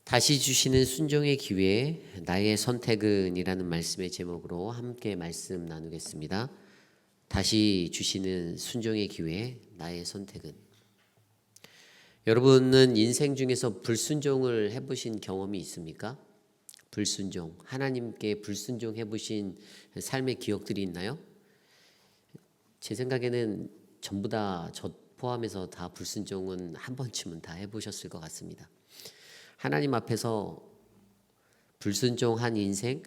다시 주시는 순종의 기회, 나의 선택은이라는 말씀의 제목으로 함께 말씀 나누겠습니다. 다시 주시는 순종의 기회, 나의 선택은. 여러분은 인생 중에서 불순종을 해보신 경험이 있습니까? 불순종, 하나님께 불순종 해보신 삶의 기억들이 있나요? 제 생각에는 전부 다 저 포함해서 다 불순종은 한 번쯤은 다 해보셨을 것 같습니다. 하나님 앞에서 불순종한 인생,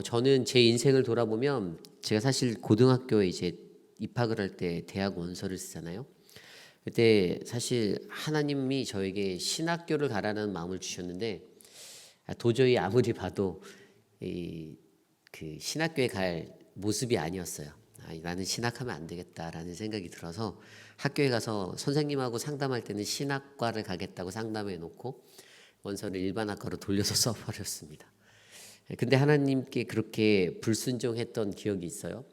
저는 제 인생을 돌아보면 제가 사실 고등학교에 이제 입학을 할 때 대학 원서를 쓰잖아요. 그때 사실 하나님이 저에게 신학교를 가라는 마음을 주셨는데 도저히 아무리 봐도 그 신학교에 갈 모습이 아니었어요. 나는 신학하면 안 되겠다라는 생각이 들어서 학교에 가서 선생님하고 상담할 때는 신학과를 가겠다고 상담해 놓고 원서를 일반학과로 돌려서 써버렸습니다. 근데 하나님께 그렇게 불순종했던 기억이 있어요.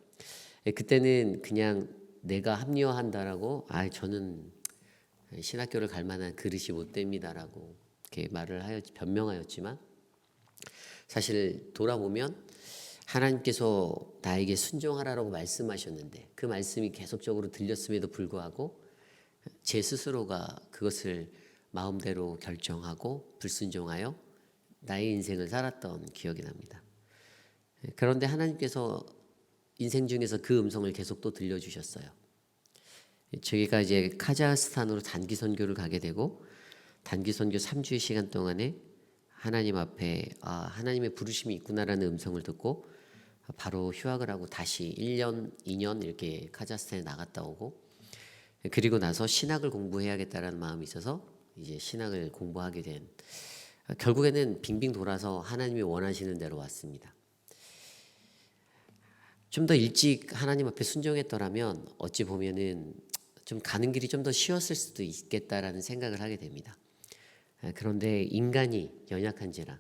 그때는 그냥 내가 합리화한다라고 저는 신학교를 갈 만한 그릇이 못 됩니다라고 이렇게 말을 하여 변명하였지만 사실 돌아보면 하나님께서 나에게 순종하라고 말씀하셨는데 그 말씀이 계속적으로 들렸음에도 불구하고 제 스스로가 그것을 마음대로 결정하고 불순종하여 나의 인생을 살았던 기억이 납니다. 그런데 하나님께서 인생 중에서 그 음성을 계속 또 들려주셨어요. 저희가 이제 카자흐스탄으로 단기 선교를 가게 되고 단기 선교 3주의 시간 동안에 하나님 앞에 하나님의 부르심이 있구나라는 음성을 듣고 바로 휴학을 하고 다시 1년, 2년 이렇게 카자흐스탄에 나갔다 오고 그리고 나서 신학을 공부해야겠다라는 마음이 있어서 이제 신학을 공부하게 된 결국에는 빙빙 돌아서 하나님이 원하시는 대로 왔습니다. 좀 더 일찍 하나님 앞에 순종했더라면 어찌 보면은 좀 가는 길이 좀 더 쉬웠을 수도 있겠다라는 생각을 하게 됩니다. 그런데 인간이 연약한지라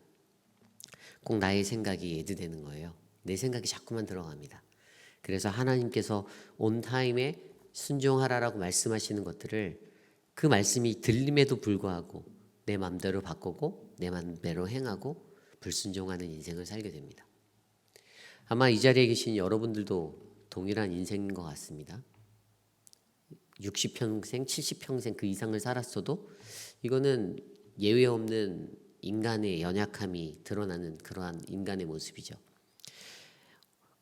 꼭 나의 생각이 애드되는 거예요. 내 생각이 자꾸만 들어갑니다. 그래서 하나님께서 온 타임에 순종하라라고 말씀하시는 것들을 그 말씀이 들림에도 불구하고 내 맘대로 바꾸고 내 맘대로 행하고 불순종하는 인생을 살게 됩니다. 아마 이 자리에 계신 여러분들도 동일한 인생인 것 같습니다. 60평생, 70평생 그 이상을 살았어도 이거는 예외 없는 인간의 연약함이 드러나는 그러한 인간의 모습이죠.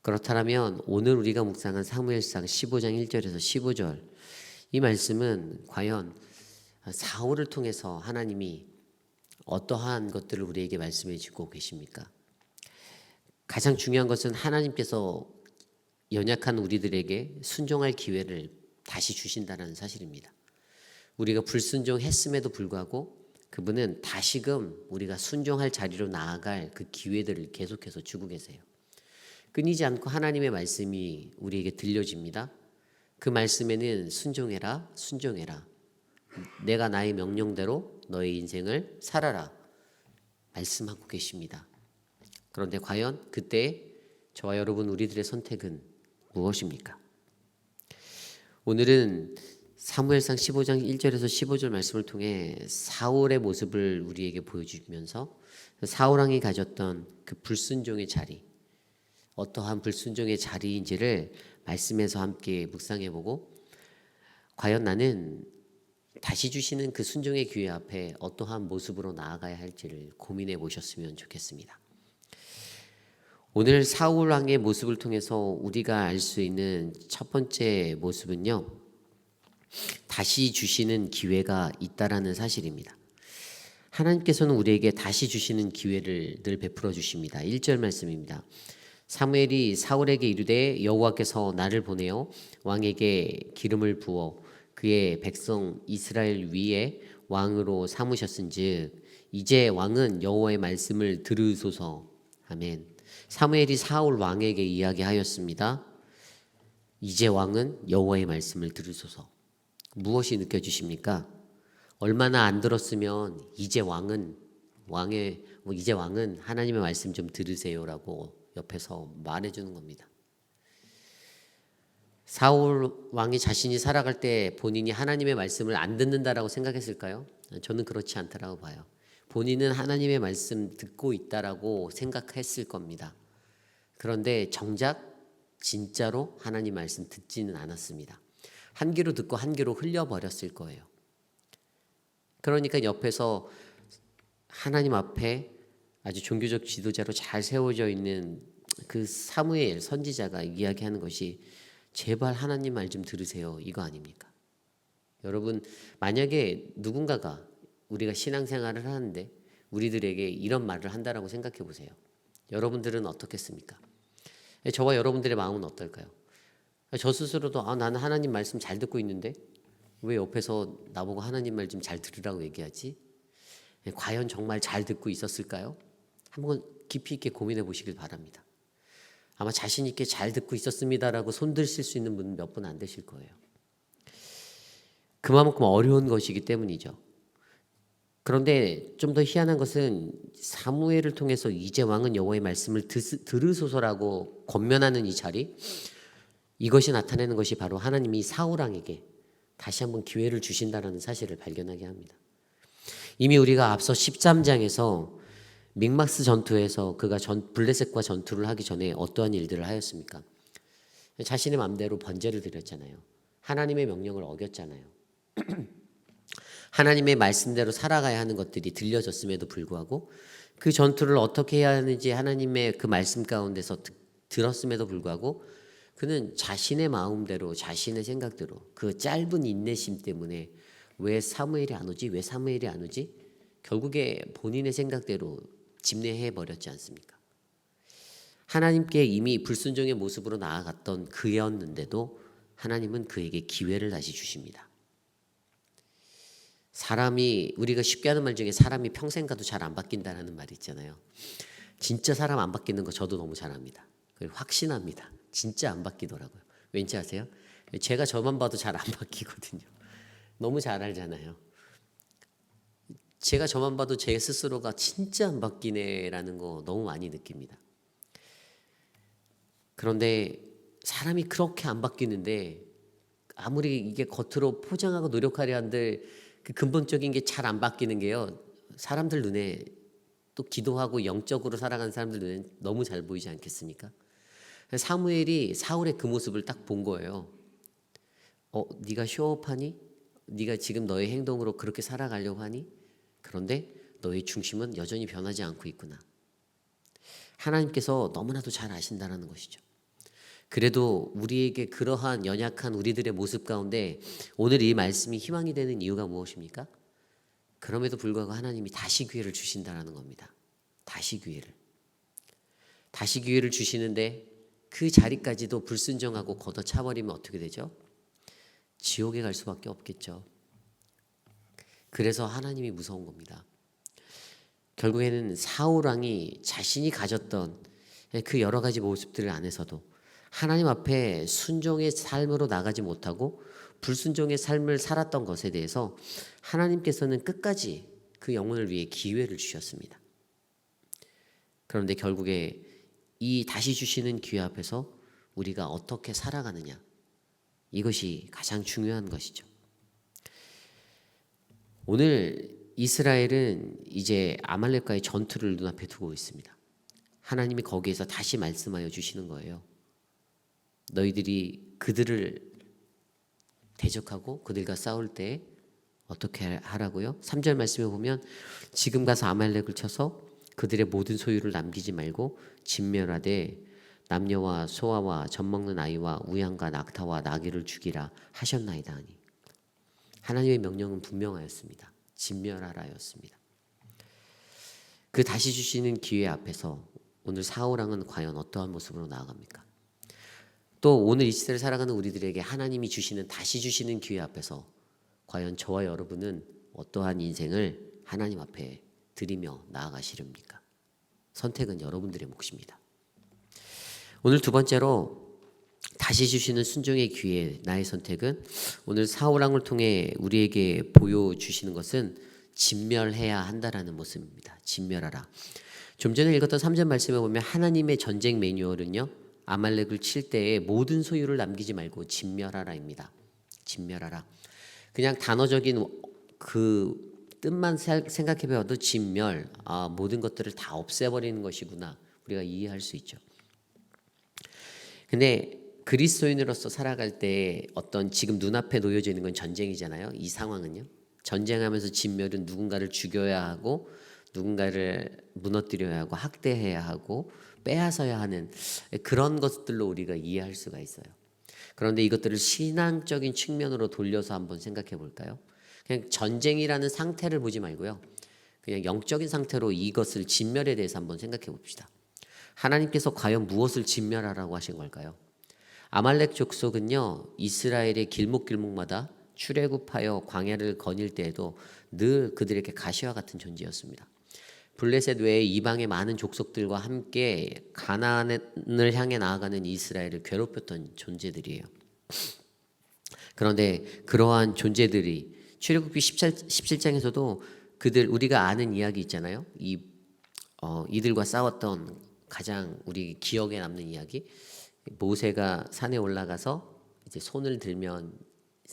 그렇다면 오늘 우리가 묵상한 사무엘상 15장 1절에서 15절 이 말씀은 과연 사울을 통해서 하나님이 어떠한 것들을 우리에게 말씀해 주고 계십니까? 가장 중요한 것은 하나님께서 연약한 우리들에게 순종할 기회를 다시 주신다는 사실입니다. 우리가 불순종했음에도 불구하고 그분은 다시금 우리가 순종할 자리로 나아갈 그 기회들을 계속해서 주고 계세요. 끊이지 않고 하나님의 말씀이 우리에게 들려집니다. 그 말씀에는 순종해라, 순종해라. 내가 나의 명령대로 너의 인생을 살아라. 말씀하고 계십니다. 그런데 과연 그때 저와 여러분 우리들의 선택은 무엇입니까? 오늘은 사무엘상 15장 1절에서 15절 말씀을 통해 사울의 모습을 우리에게 보여주면서 사울 왕이 가졌던 그 불순종의 자리, 어떠한 불순종의 자리인지를 말씀에서 함께 묵상해보고 과연 나는 다시 주시는 그 순종의 기회 앞에 어떠한 모습으로 나아가야 할지를 고민해 보셨으면 좋겠습니다. 오늘 사울 왕의 모습을 통해서 우리가 알 수 있는 첫 번째 모습은요, 다시 주시는 기회가 있다라는 사실입니다. 하나님께서는 우리에게 다시 주시는 기회를 늘 베풀어 주십니다. 1절 말씀입니다. 사무엘이 사울에게 이르되 여호와께서 나를 보내어 왕에게 기름을 부어 그의 백성 이스라엘 위에 왕으로 삼으셨은즉 이제 왕은 여호와의 말씀을 들으소서. 아멘. 사무엘이 사울 왕에게 이야기하였습니다. 이제 왕은 여호와의 말씀을 들으소서. 무엇이 느껴지십니까? 얼마나 안 들었으면 이제 왕은 하나님의 말씀 좀 들으세요라고 옆에서 말해주는 겁니다. 사울 왕이 자신이 살아갈 때 본인이 하나님의 말씀을 안 듣는다라고 생각했을까요? 저는 그렇지 않다라고 봐요. 본인은 하나님의 말씀 듣고 있다라고 생각했을 겁니다. 그런데 정작 진짜로 하나님 말씀 듣지는 않았습니다. 한 귀로 듣고 한 귀로 흘려버렸을 거예요. 그러니까 옆에서 하나님 앞에 아주 종교적 지도자로 잘 세워져 있는 그 사무엘 선지자가 이야기하는 것이 제발 하나님 말 좀 들으세요, 이거 아닙니까? 여러분, 만약에 누군가가 우리가 신앙생활을 하는데 우리들에게 이런 말을 한다라고 생각해 보세요. 여러분들은 어떻겠습니까? 저와 여러분들의 마음은 어떨까요? 저 스스로도 나는 하나님 말씀 잘 듣고 있는데 왜 옆에서 나보고 하나님 말 좀 잘 들으라고 얘기하지? 과연 정말 잘 듣고 있었을까요? 한번 깊이 있게 고민해 보시길 바랍니다. 아마 자신 있게 잘 듣고 있었습니다라고 손 드실 수 있는 분은 몇 분 안 되실 거예요. 그만큼 어려운 것이기 때문이죠. 그런데 좀 더 희한한 것은 사무엘을 통해서 이제 왕은 여호와의 말씀을 들으소서라고 권면하는 이 자리, 이것이 나타내는 것이 바로 하나님이 사울 왕에게 다시 한번 기회를 주신다라는 사실을 발견하게 합니다. 이미 우리가 앞서 13장에서 믹마스 전투에서 그가 블레셋과 전투를 하기 전에 어떠한 일들을 하였습니까? 자신의 마음대로 번제를 드렸잖아요. 하나님의 명령을 어겼잖아요. 하나님의 말씀대로 살아가야 하는 것들이 들려졌음에도 불구하고 그 전투를 어떻게 해야 하는지 하나님의 그 말씀 가운데서 들었음에도 불구하고 그는 자신의 마음대로 자신의 생각대로 그 짧은 인내심 때문에 왜 사무엘이 안 오지? 왜 사무엘이 안 오지? 결국에 본인의 생각대로 집례해 버렸지 않습니까? 하나님께 이미 불순종의 모습으로 나아갔던 그였는데도 하나님은 그에게 기회를 다시 주십니다. 사람이, 우리가 쉽게 하는 말 중에 사람이 평생 가도 잘 안 바뀐다는 말이 있잖아요. 진짜 사람 안 바뀌는 거 저도 너무 잘 압니다. 확신합니다. 진짜 안 바뀌더라고요. 왠지 아세요? 제가 저만 봐도 잘 안 바뀌거든요. 너무 잘 알잖아요. 제가 저만 봐도 제 스스로가 진짜 안 바뀌네라는 거 너무 많이 느낍니다. 그런데 사람이 그렇게 안 바뀌는데 아무리 이게 겉으로 포장하고 노력하려 한들 그 근본적인 게 잘 안 바뀌는 게요, 사람들 눈에, 또 기도하고 영적으로 살아가는 사람들 눈에 너무 잘 보이지 않겠습니까? 사무엘이 사울의 그 모습을 딱 본 거예요. 네가 쇼업하니? 네가 지금 너의 행동으로 그렇게 살아가려고 하니? 그런데 너의 중심은 여전히 변하지 않고 있구나. 하나님께서 너무나도 잘 아신다는 것이죠. 그래도 우리에게 그러한 연약한 우리들의 모습 가운데 오늘 이 말씀이 희망이 되는 이유가 무엇입니까? 그럼에도 불구하고 하나님이 다시 기회를 주신다는 겁니다. 다시 기회를 주시는데 그 자리까지도 불순종하고 걷어차버리면 어떻게 되죠? 지옥에 갈 수밖에 없겠죠. 그래서 하나님이 무서운 겁니다. 결국에는 사울 왕이 자신이 가졌던 그 여러 가지 모습들 안에서도 하나님 앞에 순종의 삶으로 나가지 못하고 불순종의 삶을 살았던 것에 대해서 하나님께서는 끝까지 그 영혼을 위해 기회를 주셨습니다. 그런데 결국에 이 다시 주시는 기회 앞에서 우리가 어떻게 살아가느냐, 이것이 가장 중요한 것이죠. 오늘 이스라엘은 이제 아말렉과의 전투를 눈앞에 두고 있습니다. 하나님이 거기에서 다시 말씀하여 주시는 거예요. 너희들이 그들을 대적하고 그들과 싸울 때 어떻게 하라고요? 3절 말씀에 보면 지금 가서 아말렉을 쳐서 그들의 모든 소유를 남기지 말고 진멸하되 남녀와 소아와 젖먹는 아이와 우양과 낙타와 나귀를 죽이라 하셨나이다 하니, 하나님의 명령은 분명하였습니다. 진멸하라였습니다. 그 다시 주시는 기회 앞에서 오늘 사울 왕은 과연 어떠한 모습으로 나아갑니까? 또 오늘 이 시대를 살아가는 우리들에게 하나님이 주시는 다시 주시는 기회 앞에서 과연 저와 여러분은 어떠한 인생을 하나님 앞에 드리며 나아가시렵니까? 선택은 여러분들의 몫입니다. 오늘 두 번째로 다시 주시는 순종의 기회, 나의 선택은 오늘 사울 왕을 통해 우리에게 보여주시는 것은 진멸해야 한다라는 모습입니다. 진멸하라. 좀 전에 읽었던 3절 말씀에 보면 하나님의 전쟁 매뉴얼은요, 아말렉을 칠 때에 모든 소유를 남기지 말고 진멸하라입니다. 진멸하라. 그냥 단어적인 그 뜻만 생각해봐도 진멸, 모든 것들을 다 없애버리는 것이구나 우리가 이해할 수 있죠. 근데 그리스도인으로서 살아갈 때 어떤 지금 눈앞에 놓여져 있는 건 전쟁이잖아요. 이 상황은요. 전쟁하면서 진멸은 누군가를 죽여야 하고 누군가를 무너뜨려야 하고 학대해야 하고 빼앗아야 하는 그런 것들로 우리가 이해할 수가 있어요. 그런데 이것들을 신앙적인 측면으로 돌려서 한번 생각해 볼까요? 그냥 전쟁이라는 상태를 보지 말고요. 그냥 영적인 상태로 이것을 진멸에 대해서 한번 생각해 봅시다. 하나님께서 과연 무엇을 진멸하라고 하신 걸까요? 아말렉 족속은요, 이스라엘의 길목길목마다 출애굽하여 광야를 거닐 때에도 늘 그들에게 가시와 같은 존재였습니다. 블레셋 외에 이방의 많은 족속들과 함께 가나안을 향해 나아가는 이스라엘을 괴롭혔던 존재들이에요. 그런데 그러한 존재들이 출애굽기 17장에서도 그들 우리가 아는 이야기 있잖아요. 이들과 싸웠던 가장 우리 기억에 남는 이야기. 모세가 산에 올라가서 이제 손을 들면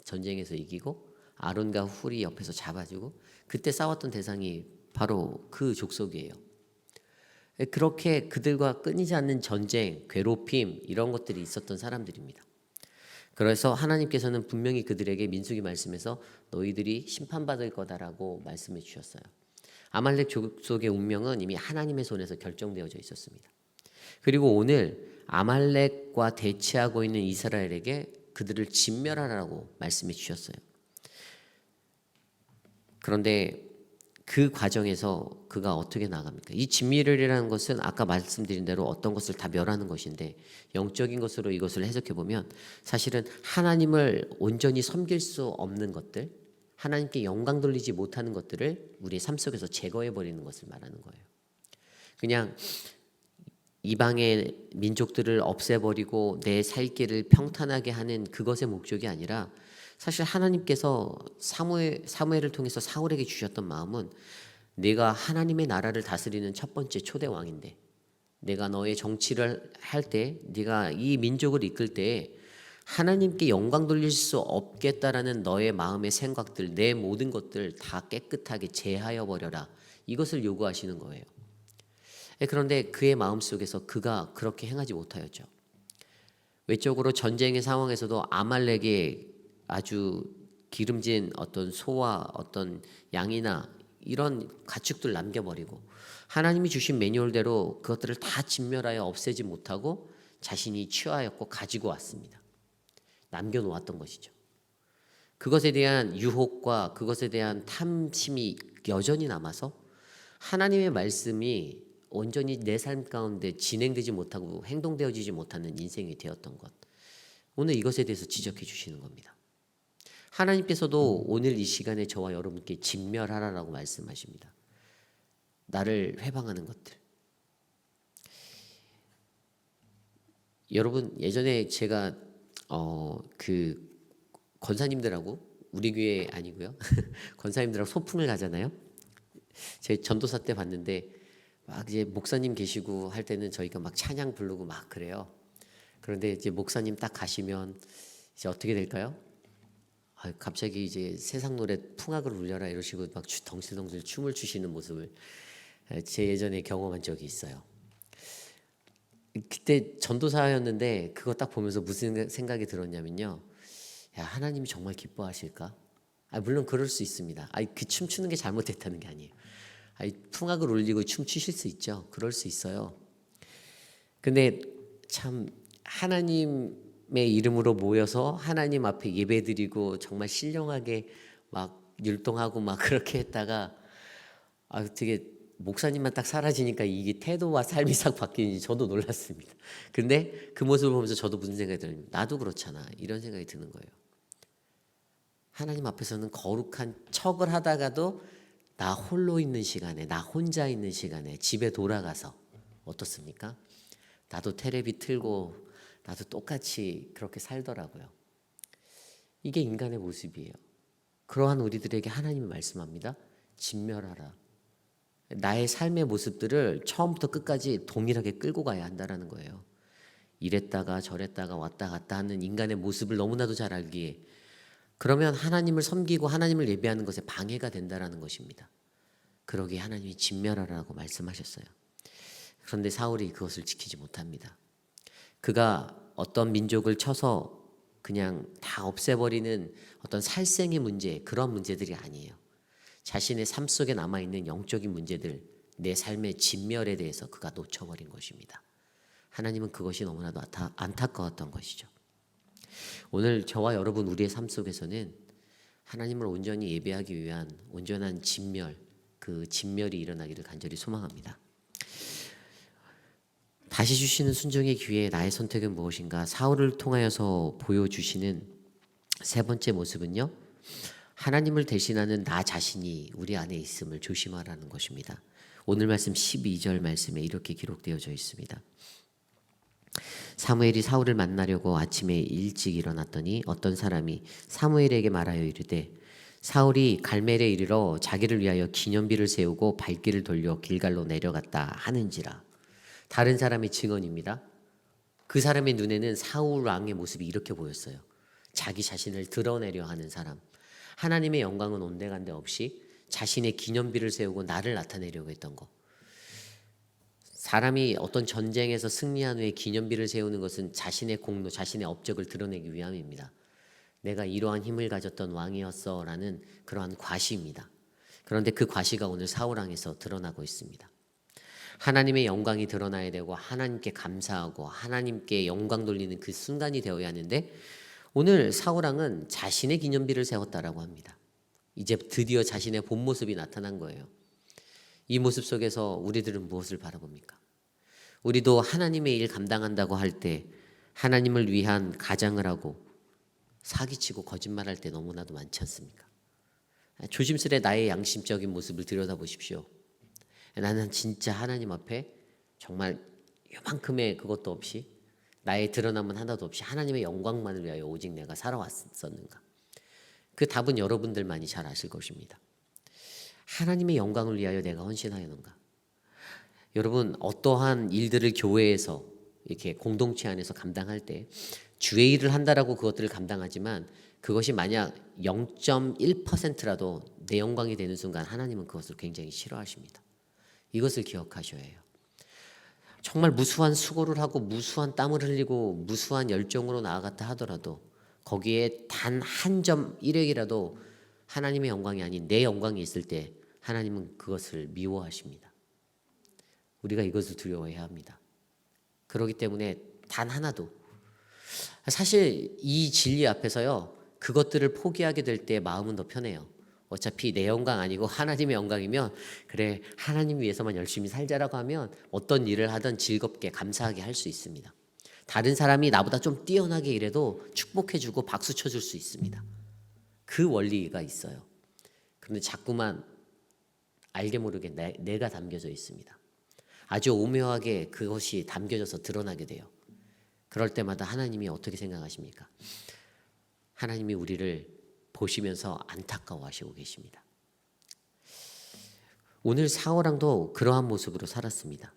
전쟁에서 이기고 아론과 훌이 옆에서 잡아주고 그때 싸웠던 대상이 바로 그 족속이에요. 그렇게 그들과 끊이지 않는 전쟁, 괴롭힘 이런 것들이 있었던 사람들입니다. 그래서 하나님께서는 분명히 그들에게 민수기 말씀에서 너희들이 심판받을 거다라고 말씀해 주셨어요. 아말렉 족속의 운명은 이미 하나님의 손에서 결정되어져 있었습니다. 그리고 오늘 아말렉과 대치하고 있는 이스라엘에게 그들을 진멸하라고 말씀해 주셨어요. 그런데 그 과정에서 그가 어떻게 나갑니까? 이 진멸이라는 것은 아까 말씀드린 대로 어떤 것을 다 멸하는 것인데 영적인 것으로 이것을 해석해 보면 사실은 하나님을 온전히 섬길 수 없는 것들, 하나님께 영광 돌리지 못하는 것들을 우리의 삶 속에서 제거해 버리는 것을 말하는 거예요. 그냥 이방의 민족들을 없애버리고 내 살 길을 평탄하게 하는 그것의 목적이 아니라 사실 하나님께서 사무엘을 통해서 사울에게 주셨던 마음은 내가 하나님의 나라를 다스리는 첫 번째 초대 왕인데 내가 너의 정치를 할 때 네가 이 민족을 이끌 때 하나님께 영광 돌릴 수 없겠다라는 너의 마음의 생각들 내 모든 것들 다 깨끗하게 제하여 버려라 이것을 요구하시는 거예요. 그런데 그의 마음속에서 그가 그렇게 행하지 못하였죠. 외적으로 전쟁의 상황에서도 아말렉의 아주 기름진 어떤 소와 어떤 양이나 이런 가축들 남겨버리고 하나님이 주신 매뉴얼대로 그것들을 다 진멸하여 없애지 못하고 자신이 취하였고 가지고 왔습니다. 남겨놓았던 것이죠. 그것에 대한 유혹과 그것에 대한 탐심이 여전히 남아서 하나님의 말씀이 온전히 내 삶 가운데 진행되지 못하고 행동되어지지 못하는 인생이 되었던 것. 오늘 이것에 대해서 지적해 주시는 겁니다. 하나님께서도 오늘 이 시간에 저와 여러분께 진멸하라라고 말씀하십니다. 나를 회방하는 것들. 여러분 예전에 제가 그 권사님들하고 우리 교회 아니고요. 권사님들하고 소풍을 가잖아요. 제 전도사 때 봤는데 막 이제 목사님 계시고 할 때는 저희가 막 찬양 부르고 막 그래요. 그런데 이제 목사님 딱 가시면 이제 어떻게 될까요? 갑자기 이제 세상 노래 풍악을 울려라 이러시고 막 덩실덩실 춤을 추시는 모습을 제 예전에 경험한 적이 있어요. 그때 전도사였는데 그거 딱 보면서 무슨 생각이 들었냐면요. 야, 하나님이 정말 기뻐하실까? 물론 그럴 수 있습니다. 그 춤추는 게 잘못됐다는 게 아니에요. 풍악을 울리고 춤추실 수 있죠. 그럴 수 있어요. 근데 참 하나님의 이름으로 모여서 하나님 앞에 예배드리고 정말 신령하게 막 율동하고 막 그렇게 했다가 되게 목사님만 딱 사라지니까 이게 태도와 삶이 싹 바뀌는지 저도 놀랐습니다. 근데 그 모습을 보면서 저도 무슨 생각이 들었냐면 나도 그렇잖아 이런 생각이 드는 거예요. 하나님 앞에서는 거룩한 척을 하다가도 나 홀로 있는 시간에 나 혼자 있는 시간에 집에 돌아가서 어떻습니까? 나도 테레비 틀고 나도 똑같이 그렇게 살더라고요. 이게 인간의 모습이에요. 그러한 우리들에게 하나님이 말씀합니다. 진멸하라. 나의 삶의 모습들을 처음부터 끝까지 동일하게 끌고 가야 한다는 거예요. 이랬다가 저랬다가 왔다 갔다 하는 인간의 모습을 너무나도 잘 알기에 그러면 하나님을 섬기고 하나님을 예배하는 것에 방해가 된다라는 것입니다. 그러기에 하나님이 진멸하라고 말씀하셨어요. 그런데 사울이 그것을 지키지 못합니다. 그가 어떤 민족을 쳐서 그냥 다 없애버리는 어떤 살생의 문제, 그런 문제들이 아니에요. 자신의 삶 속에 남아있는 영적인 문제들, 내 삶의 진멸에 대해서 그가 놓쳐버린 것입니다. 하나님은 그것이 너무나도 안타까웠던 것이죠. 오늘 저와 여러분 우리의 삶 속에서는 하나님을 온전히 예배하기 위한 온전한 진멸, 그 진멸이 일어나기를 간절히 소망합니다. 다시 주시는 순종의 기회에 나의 선택은 무엇인가? 사울을 통하여서 보여주시는 세 번째 모습은요, 하나님을 대신하는 나 자신이 우리 안에 있음을 조심하라는 것입니다. 오늘 말씀 12절 말씀에 이렇게 기록되어져 있습니다. 사무엘이 사울을 만나려고 아침에 일찍 일어났더니 어떤 사람이 사무엘에게 말하여 이르되 사울이 갈멜에 이르러 자기를 위하여 기념비를 세우고 발길을 돌려 길갈로 내려갔다 하는지라. 다른 사람의 증언입니다. 그 사람의 눈에는 사울 왕의 모습이 이렇게 보였어요. 자기 자신을 드러내려 하는 사람, 하나님의 영광은 온데간데 없이 자신의 기념비를 세우고 나를 나타내려고 했던 것. 사람이 어떤 전쟁에서 승리한 후에 기념비를 세우는 것은 자신의 공로, 자신의 업적을 드러내기 위함입니다. 내가 이러한 힘을 가졌던 왕이었어 라는 그러한 과시입니다. 그런데 그 과시가 오늘 사울 왕에서 드러나고 있습니다. 하나님의 영광이 드러나야 되고 하나님께 감사하고 하나님께 영광 돌리는 그 순간이 되어야 하는데, 오늘 사울 왕은 자신의 기념비를 세웠다라고 합니다. 이제 드디어 자신의 본 모습이 나타난 거예요. 이 모습 속에서 우리들은 무엇을 바라봅니까? 우리도 하나님의 일 감당한다고 할 때 하나님을 위한 가장을 하고 사기치고 거짓말할 때 너무나도 많지 않습니까? 조심스레 나의 양심적인 모습을 들여다보십시오. 나는 진짜 하나님 앞에 정말 요만큼의 그것도 없이, 나의 드러남은 하나도 없이 하나님의 영광만을 위하여 오직 내가 살아왔었는가? 그 답은 여러분들만이 잘 아실 것입니다. 하나님의 영광을 위하여 내가 헌신하였는가? 여러분, 어떠한 일들을 교회에서 이렇게 공동체 안에서 감당할 때 주의 일을 한다라고 그것들을 감당하지만 그것이 만약 0.1%라도 내 영광이 되는 순간 하나님은 그것을 굉장히 싫어하십니다. 이것을 기억하셔야 해요. 정말 무수한 수고를 하고 무수한 땀을 흘리고 무수한 열정으로 나아갔다 하더라도 거기에 단 한 점 1획이라도 하나님의 영광이 아닌 내 영광이 있을 때 하나님은 그것을 미워하십니다. 우리가 이것을 두려워해야 합니다. 그렇기 때문에 단 하나도, 사실 이 진리 앞에서요, 그것들을 포기하게 될 때 마음은 더 편해요. 어차피 내 영광 아니고 하나님의 영광이면 그래, 하나님 위해서만 열심히 살자라고 하면 어떤 일을 하든 즐겁게 감사하게 할 수 있습니다. 다른 사람이 나보다 좀 뛰어나게 일해도 축복해주고 박수 쳐줄 수 있습니다. 그 원리가 있어요. 그런데 자꾸만 알게 모르게 내가 담겨져 있습니다. 아주 오묘하게 그것이 담겨져서 드러나게 돼요. 그럴 때마다 하나님이 어떻게 생각하십니까? 하나님이 우리를 보시면서 안타까워하시고 계십니다. 오늘 사울 왕도 그러한 모습으로 살았습니다.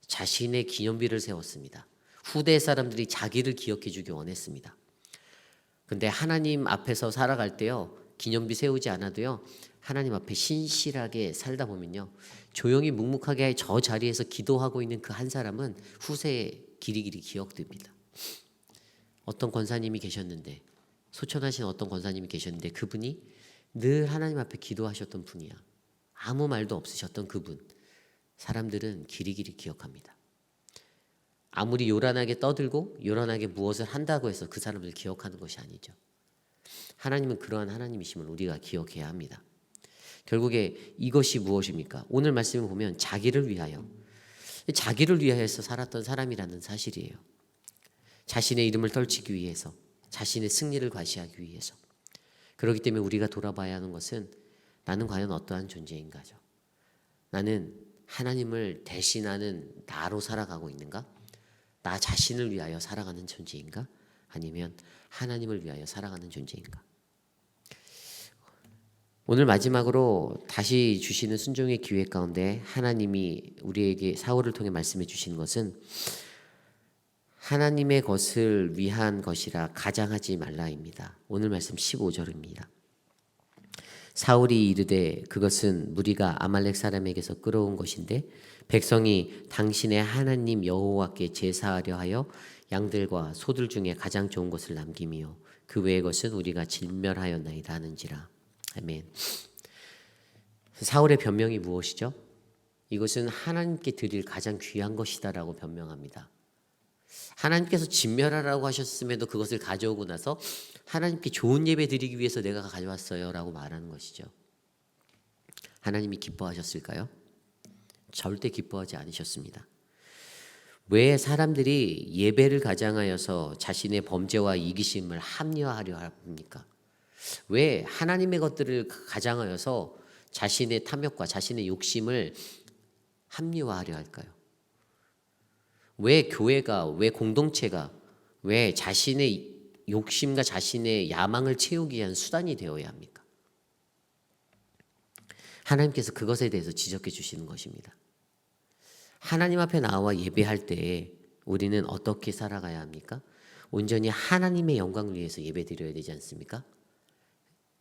자신의 기념비를 세웠습니다. 후대 사람들이 자기를 기억해 주기 원했습니다. 근데 하나님 앞에서 살아갈 때요, 기념비 세우지 않아도요, 하나님 앞에 신실하게 살다 보면요, 조용히 묵묵하게 저 자리에서 기도하고 있는 그 한 사람은 후세에 길이길이 기억됩니다. 어떤 권사님이 계셨는데, 소천하신 어떤 권사님이 계셨는데 그분이 늘 하나님 앞에 기도하셨던 분이야. 아무 말도 없으셨던 그분, 사람들은 길이길이 기억합니다. 아무리 요란하게 떠들고 요란하게 무엇을 한다고 해서 그 사람을 기억하는 것이 아니죠. 하나님은 그러한 하나님이심을 우리가 기억해야 합니다. 결국에 이것이 무엇입니까? 오늘 말씀을 보면 자기를 위하여서 살았던 사람이라는 사실이에요. 자신의 이름을 떨치기 위해서, 자신의 승리를 과시하기 위해서. 그렇기 때문에 우리가 돌아봐야 하는 것은 나는 과연 어떠한 존재인가죠. 나는 하나님을 대신하는 나로 살아가고 있는가? 나 자신을 위하여 살아가는 존재인가? 아니면 하나님을 위하여 살아가는 존재인가? 오늘 마지막으로 다시 주시는 순종의 기회 가운데 하나님이 우리에게 사울을 통해 말씀해 주시는 것은, 하나님의 것을 위한 것이라 가장하지 말라입니다. 오늘 말씀 15절입니다. 사울이 이르되 그것은 무리가 아말렉 사람에게서 끌어온 것인데 백성이 당신의 하나님 여호와께 제사하려 하여 양들과 소들 중에 가장 좋은 것을 남김이요 그 외의 것은 우리가 진멸하였나이다 하는지라. 아멘. 사울의 변명이 무엇이죠? 이것은 하나님께 드릴 가장 귀한 것이다라고 변명합니다. 하나님께서 진멸하라고 하셨음에도 그것을 가져오고 나서 하나님께 좋은 예배 드리기 위해서 내가 가져왔어요 라고 말하는 것이죠. 하나님이 기뻐하셨을까요? 절대 기뻐하지 않으셨습니다. 왜 사람들이 예배를 가장하여서 자신의 범죄와 이기심을 합리화하려 합니까? 왜 하나님의 것들을 가장하여서 자신의 탐욕과 자신의 욕심을 합리화하려 할까요? 왜 교회가, 왜 공동체가, 왜 자신의 욕심과 자신의 야망을 채우기 위한 수단이 되어야 합니까? 하나님께서 그것에 대해서 지적해 주시는 것입니다. 하나님 앞에 나와 예배할 때 우리는 어떻게 살아가야 합니까? 온전히 하나님의 영광을 위해서 예배드려야 되지 않습니까?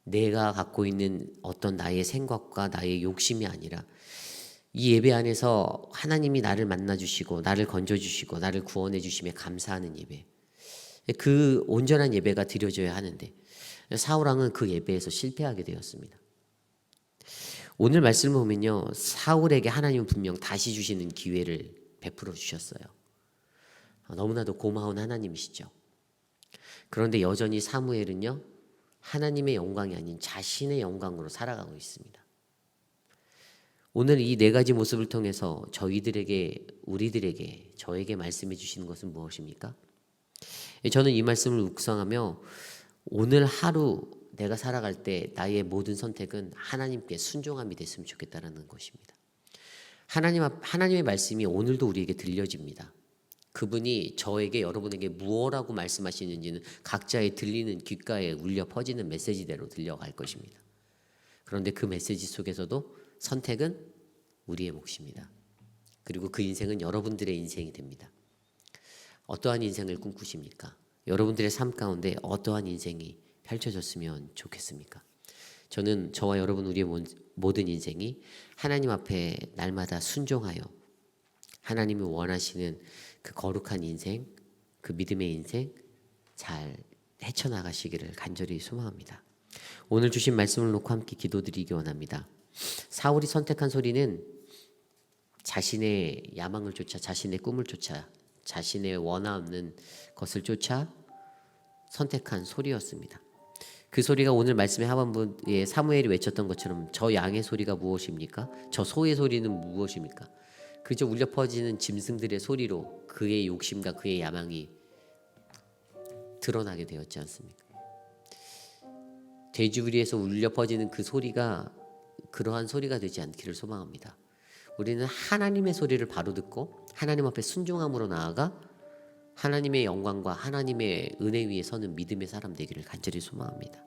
내가 갖고 있는 어떤 나의 생각과 나의 욕심이 아니라 이 예배 안에서 하나님이 나를 만나주시고 나를 건져주시고 나를 구원해 주심에 감사하는 예배, 그 온전한 예배가 드려져야 하는데 사울왕은 그 예배에서 실패하게 되었습니다. 오늘 말씀을 보면요, 사울에게 하나님은 분명 다시 주시는 기회를 베풀어 주셨어요. 너무나도 고마운 하나님이시죠. 그런데 여전히 사무엘은요, 하나님의 영광이 아닌 자신의 영광으로 살아가고 있습니다. 오늘 이 네 가지 모습을 통해서 저희들에게, 우리들에게, 저에게 말씀해 주시는 것은 무엇입니까? 저는 이 말씀을 묵상하며 오늘 하루 내가 살아갈 때 나의 모든 선택은 하나님께 순종함이 됐으면 좋겠다는 것입니다. 하나님의 말씀이 오늘도 우리에게 들려집니다. 그분이 저에게, 여러분에게 무엇라고 말씀하시는지는 각자의 들리는 귓가에 울려 퍼지는 메시지대로 들려갈 것입니다. 그런데 그 메시지 속에서도 선택은 우리의 몫입니다. 그리고 그 인생은 여러분들의 인생이 됩니다. 어떠한 인생을 꿈꾸십니까? 여러분들의 삶 가운데 어떠한 인생이 펼쳐졌으면 좋겠습니까? 저는 저와 여러분, 우리의 모든 인생이 하나님 앞에 날마다 순종하여 하나님이 원하시는 그 거룩한 인생, 그 믿음의 인생 잘 헤쳐나가시기를 간절히 소망합니다. 오늘 주신 말씀을 놓고 함께 기도드리기 원합니다. 사울이 선택한 소리는 자신의 야망을 쫓아, 자신의 꿈을 쫓아, 자신의 원하는 것을 쫓아 선택한 소리였습니다. 그 소리가 오늘 말씀의 하반부에 사무엘이 외쳤던 것처럼 저 양의 소리가 무엇입니까? 저 소의 소리는 무엇입니까? 그저 울려 퍼지는 짐승들의 소리로 그의 욕심과 그의 야망이 드러나게 되었지 않습니까? 돼지우리에서 울려 퍼지는 그 소리가 그러한 소리가 되지 않기를 소망합니다. 우리는 하나님의 소리를 바로 듣고 하나님 앞에 순종함으로 나아가 하나님의 영광과 하나님의 은혜 위에 서는 믿음의 사람 되기를 간절히 소망합니다.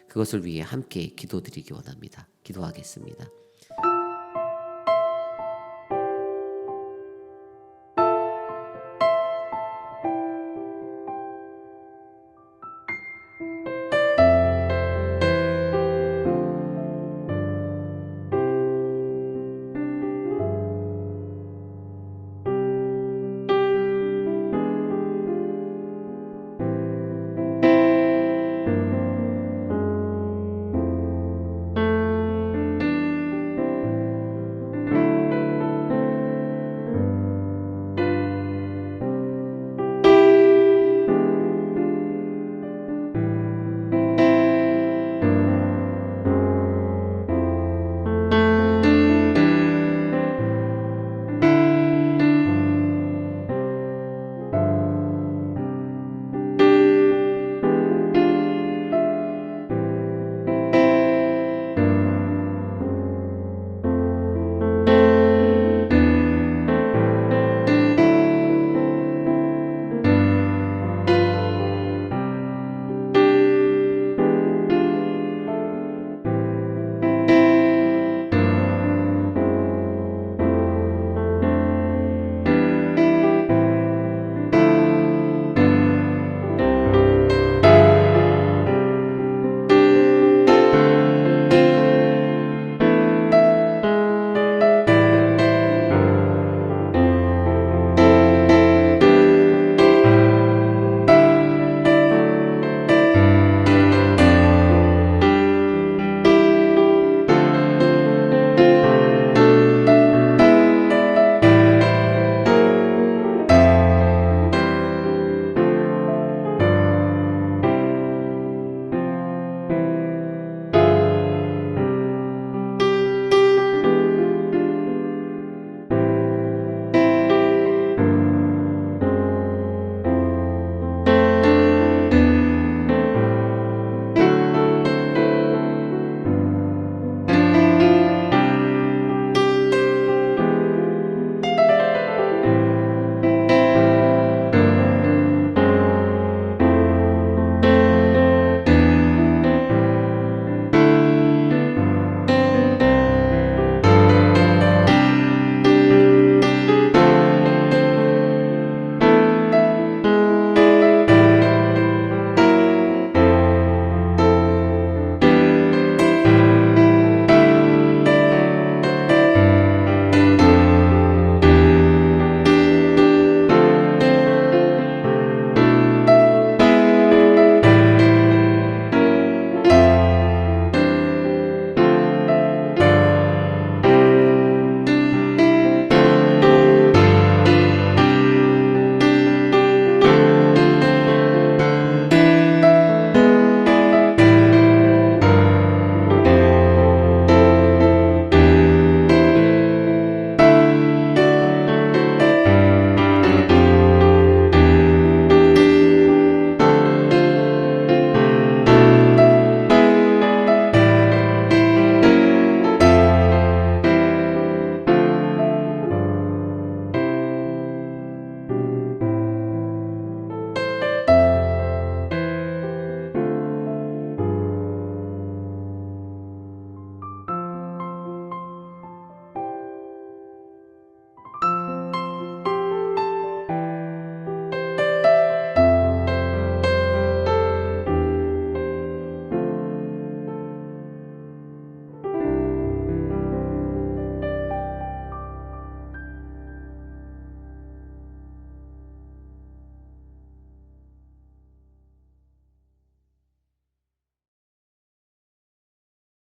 그것을 위해 함께 기도드리기 원합니다. 기도하겠습니다.